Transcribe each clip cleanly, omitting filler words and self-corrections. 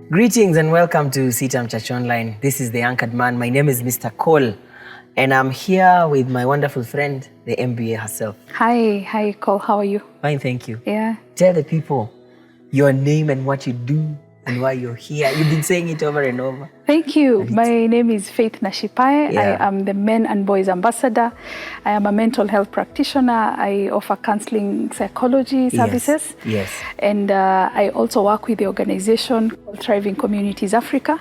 Greetings and welcome to CITAM Church Online. This is the Anchored Man. My name is Mr. Cole, and I'm here with my wonderful friend, the MBA herself. Hi, Cole. How are you? Fine, thank you. Yeah. Tell the people your name and what you do and why you're here. You've been saying it over and over. Thank you. My name is Faith Nashipae. Yeah. I am the Men and Boys Ambassador. I am a mental health practitioner. I offer counseling psychology services. Yes. And I also work with the organization called Thriving Communities Africa,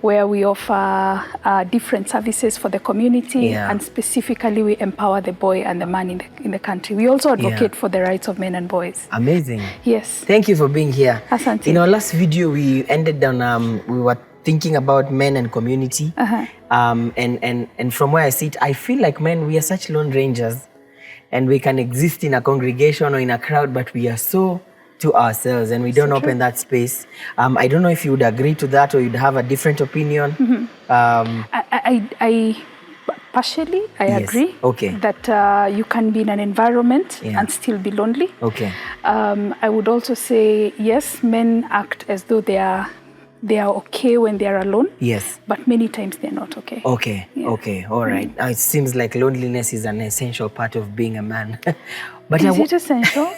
where we offer different services for the community, and specifically we empower the boy and the man in the country. We also advocate for the rights of men and boys. Amazing. Yes. Thank you for being here. Asante. In our last video, we ended on, we were thinking about men and community. And from where I sit, I feel like men, we are such lone rangers, and we can exist in a congregation or in a crowd, but we are so to ourselves and we don't open that space. I don't know if you would agree to that or you'd have a different opinion. I partially, I agree that you can be in an environment and still be lonely. I would also say, yes, men act as though they are okay when they are alone. Yes. But many times they're not okay. All right. Now it seems like loneliness is an essential part of being a man. But is it essential?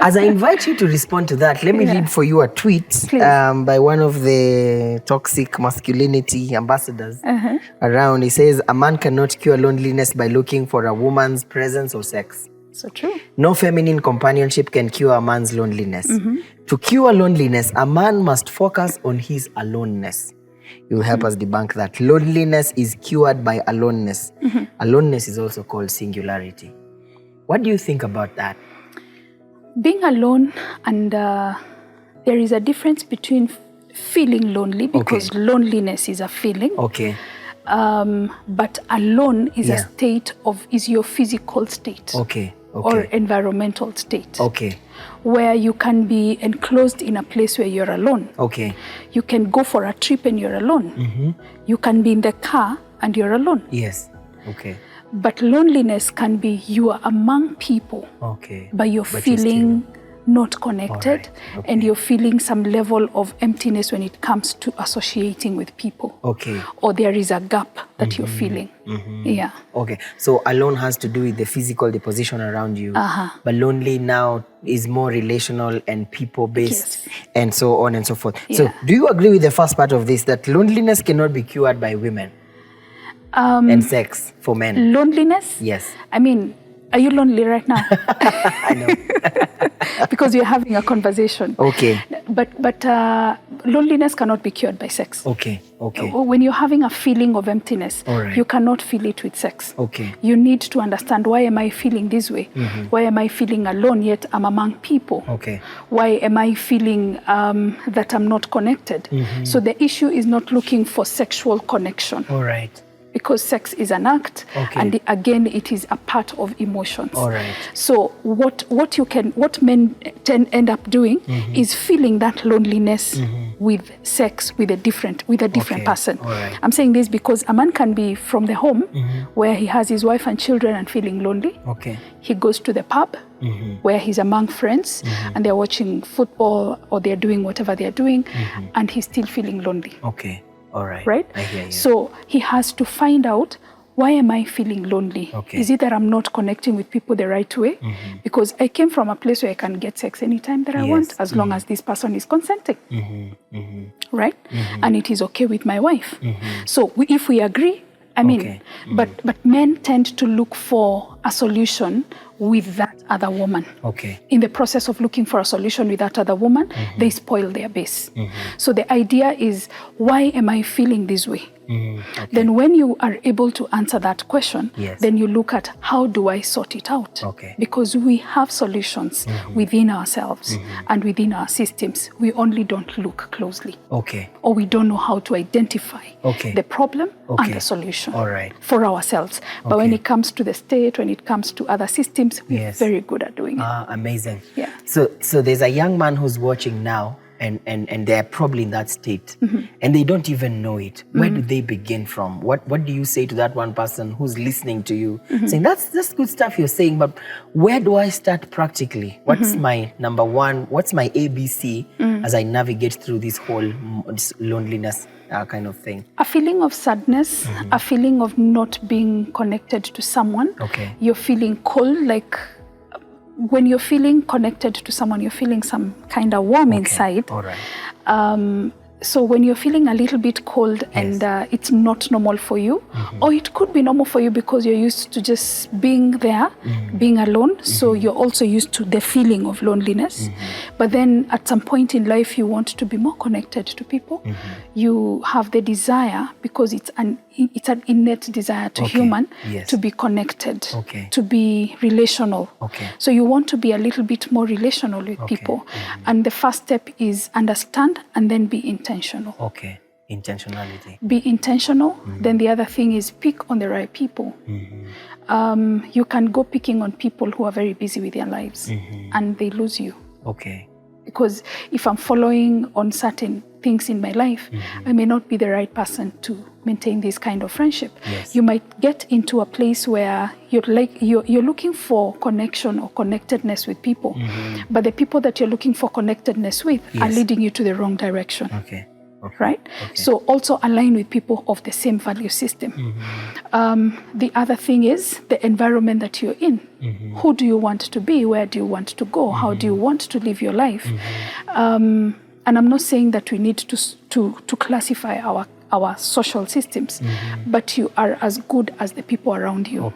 As I invite you to respond to that, let me read for you a tweet by one of the toxic masculinity ambassadors around. He says, "A man cannot cure loneliness by looking for a woman's presence or sex. So true. No feminine companionship can cure a man's loneliness. To cure loneliness, a man must focus on his aloneness." You'll help us debunk that. Loneliness is cured by aloneness. Aloneness is also called singularity. What do you think about that? Being alone, and there is a difference between feeling lonely, because loneliness is a feeling. But alone is a state of, is your physical state. Or environmental state. Where you can be enclosed in a place where you're alone. You can go for a trip and you're alone. You can be in the car and you're alone. But loneliness can be you are among people, but you're feeling not connected, and you're feeling some level of emptiness when it comes to associating with people. Or there is a gap that you're feeling. So alone has to do with the physical, the position around you. But lonely now is more relational and people-based, and so on and so forth. So do you agree with the first part of this, that loneliness cannot be cured by women and sex for men? Loneliness? Yes. I mean, are you lonely right now? I know. Because you're having a conversation. But loneliness cannot be cured by sex. When you're having a feeling of emptiness, you cannot feel it with sex. You need to understand, why am I feeling this way? Why am I feeling alone yet I'm among people? Why am I feeling that I'm not connected? So the issue is not looking for sexual connection. Because sex is an act, and again, it is a part of emotions. So what men end up doing is feeling that loneliness with sex, with a different person. I'm saying this because a man can be from the home where he has his wife and children and feeling lonely. He goes to the pub where he's among friends and they're watching football or they're doing whatever they're doing, and he's still feeling lonely. Right? I hear you. So he has to find out, why am I feeling lonely? Is it that I'm not connecting with people the right way? Because I came from a place where I can get sex anytime that I want, as long as this person is consenting. Right? And it is okay with my wife. So if we agree, I mean, but men tend to look for a solution with that other woman. In the process of looking for a solution with that other woman, they spoil their base. So the idea is, why am I feeling this way? Then when you are able to answer that question, then you look at, how do I sort it out? Because we have solutions within ourselves and within our systems. We only don't look closely. Or we don't know how to identify the problem and the solution for ourselves. But when it comes to the state, when it comes to other systems, we're very good at doing it. Amazing. So there's a young man who's watching now and they're probably in that state and they don't even know it. Where do they begin from? What do you say to that one person who's listening to you saying, that's good stuff you're saying, but where do I start practically? What's my number one, what's my ABC as I navigate through this whole loneliness kind of thing? A feeling of sadness, a feeling of not being connected to someone. Okay. You're feeling cold, like when you're feeling connected to someone, you're feeling some kind of warm inside. All right. So when you're feeling a little bit cold and it's not normal for you, or it could be normal for you because you're used to just being there, being alone. So you're also used to the feeling of loneliness. But then at some point in life, you want to be more connected to people. You have the desire, because it's an innate desire to human to be connected, to be relational. So you want to be a little bit more relational with people. And the first step is understand and then be intentional. Intentionality. Be intentional. Then the other thing is pick on the right people. You can go picking on people who are very busy with their lives and they lose you. Because if I'm following on certain things in my life, I may not be the right person to maintain this kind of friendship. You might get into a place where you're looking for connection or connectedness with people, but the people that you're looking for connectedness with are leading you to the wrong direction. Right? So also align with people of the same value system. The other thing is the environment that you're in. Who do you want to be? Where do you want to go? How do you want to live your life? And I'm not saying that we need to classify our social systems, but you are as good as the people around you.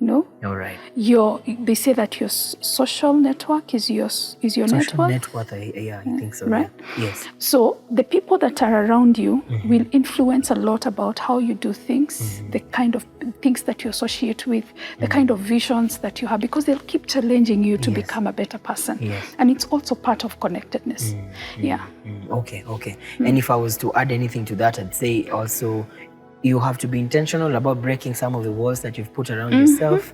No? All right. They say that your social network is your social network. I think so. Right? Yes. So the people that are around you will influence a lot about how you do things, the kind of things that you associate with, the kind of visions that you have, because they'll keep challenging you to become a better person. And it's also part of connectedness. Okay. And if I was to add anything to that, I'd say also, you have to be intentional about breaking some of the walls that you've put around yourself.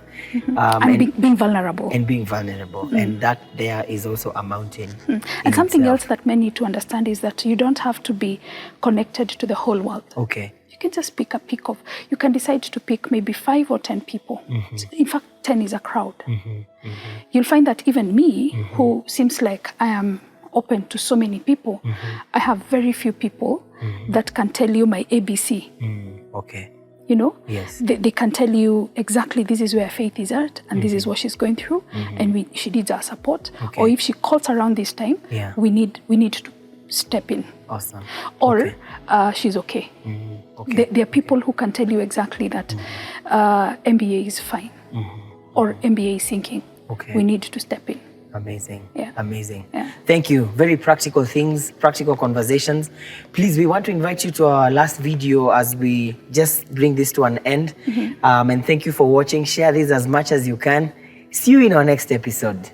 And being vulnerable. And that there is also a mountain. And something else that men need to understand is that you don't have to be connected to the whole world. You can just you can decide to pick maybe 5 or 10 people. In fact, 10 is a crowd. You'll find that even me, who seems like I am open to so many people, I have very few people that can tell you my ABC. You know, they can tell you exactly this is where Faith is at and this is what she's going through, and she needs our support. Or if she calls around this time, we need to step in. Or she's okay. There are people who can tell you exactly that MBA is fine, or MBA is sinking. We need to step in. Amazing. Thank you. Very practical things, practical conversations. Please, we want to invite you to our last video as we just bring this to an end. And thank you for watching. Share this as much as you can. See you in our next episode.